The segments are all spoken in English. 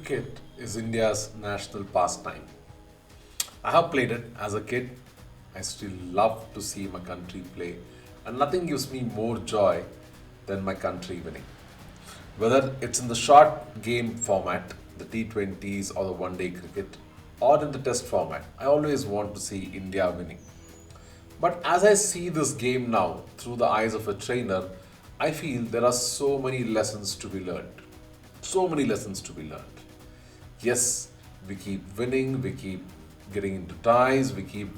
Cricket is India's national pastime. I have played it as a kid. I still love to see my country play, and nothing gives me more joy than my country winning. Whether it's in the short game format, the T20s or the one day cricket, or in the test format, I always want to see India winning. But as I see this game now through the eyes of a trainer, I feel there are so many lessons to be learned. So many lessons to be learned. Yes, we keep winning, we keep getting into ties, we keep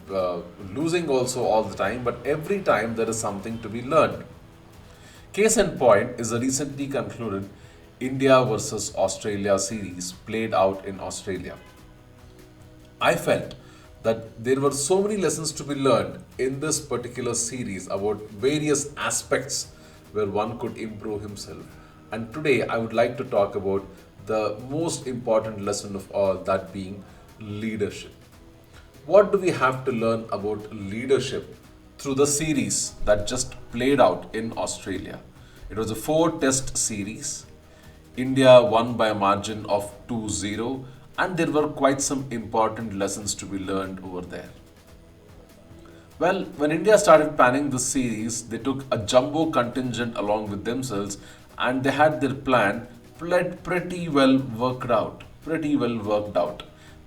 losing also all the time, but every time there is something to be learned. Case in point is the recently concluded India versus Australia series played out in Australia. I felt that there were so many lessons to be learned in this particular series about various aspects where one could improve himself. And today I would like to talk about the most important lesson of all, that being leadership. What do we have to learn about leadership through the series that just played out in Australia? It was a four-test series. India won by a margin of 2-0, and there were quite some important lessons to be learned over there. Well, when India started planning this series, they took a jumbo contingent along with themselves and they had their plan pretty well worked out. Pretty well worked out.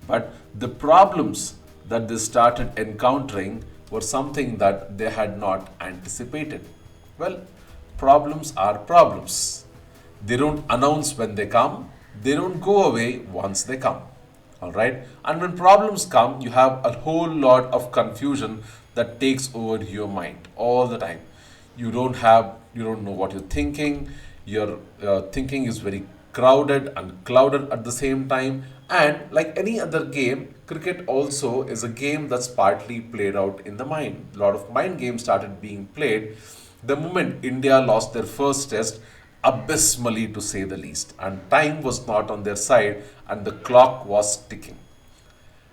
But the problems that they started encountering were something that they had not anticipated. Well, problems are problems. They don't announce when they come, they don't go away once they come. Alright? And when problems come, you have a whole lot of confusion that takes over your mind all the time. You don't know what you're thinking. Your thinking is very crowded and clouded at the same time. And like any other game, cricket also is a game that's partly played out in the mind. A lot of mind games started being played the moment India lost their first test, abysmally to say the least. And time was not on their side and the clock was ticking.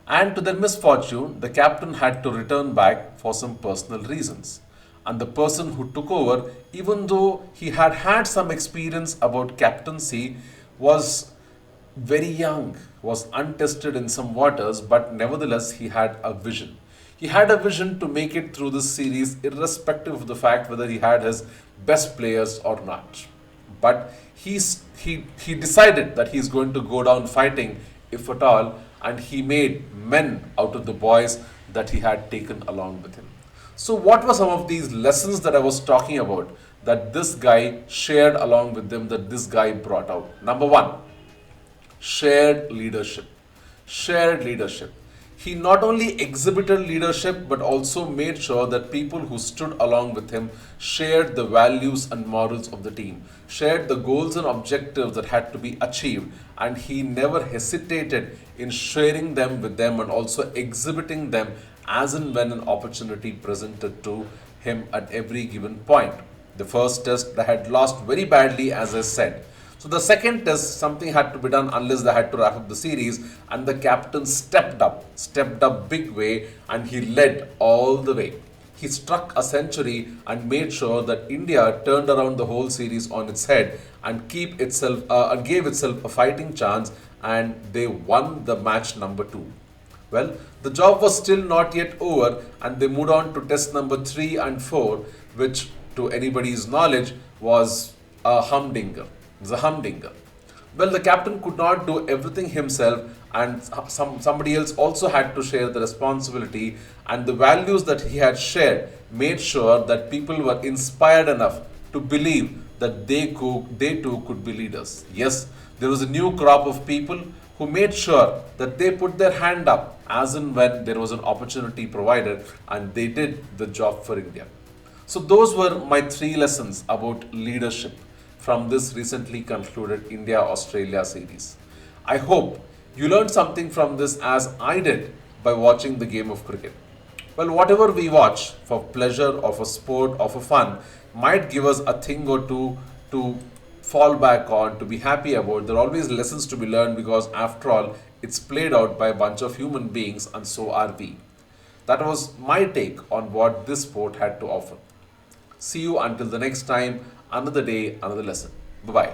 And to their misfortune, the captain had to return back for some personal reasons. And the person who took over, even though he had had some experience about captaincy, was very young, was untested in some waters, but nevertheless he had a vision. He had a vision to make it through this series, irrespective of the fact whether he had his best players or not. But he decided that he's going to go down fighting, if at all, and he made men out of the boys that he had taken along with him. So, what were some of these lessons that I was talking about that this guy shared along with them, that this guy brought out? Number one, shared leadership. Shared leadership. He not only exhibited leadership but also made sure that people who stood along with him shared the values and morals of the team, shared the goals and objectives that had to be achieved, and he never hesitated in sharing them with them and also exhibiting them as and when an opportunity presented to him at every given point. The first test they had lost very badly, as I said. So the second test, something had to be done unless they had to wrap up the series, and the captain stepped up big way, and he led all the way. He struck a century and made sure that India turned around the whole series on its head and gave itself a fighting chance, and they won the match number 2. Well, the job was still not yet over, and they moved on to test number 3 and 4, which, to anybody's knowledge, was a humdinger. It was a humdinger. Well, the captain could not do everything himself, and somebody else also had to share the responsibility. And the values that he had shared made sure that people were inspired enough to believe that they too could be leaders. Yes, there was a new crop of people who made sure that they put their hand up as and when there was an opportunity provided, and they did the job for India. So, those were my 3 lessons about leadership from this recently concluded India Australia series. I hope you learned something from this as I did by watching the game of cricket. Well, whatever we watch for pleasure or for sport or for fun might give us a thing or two to fall back on, to be happy about. There are always lessons to be learned because, after all, it's played out by a bunch of human beings, and so are we. That was my take on what this sport had to offer. See you until the next time, another day, another lesson. Bye bye.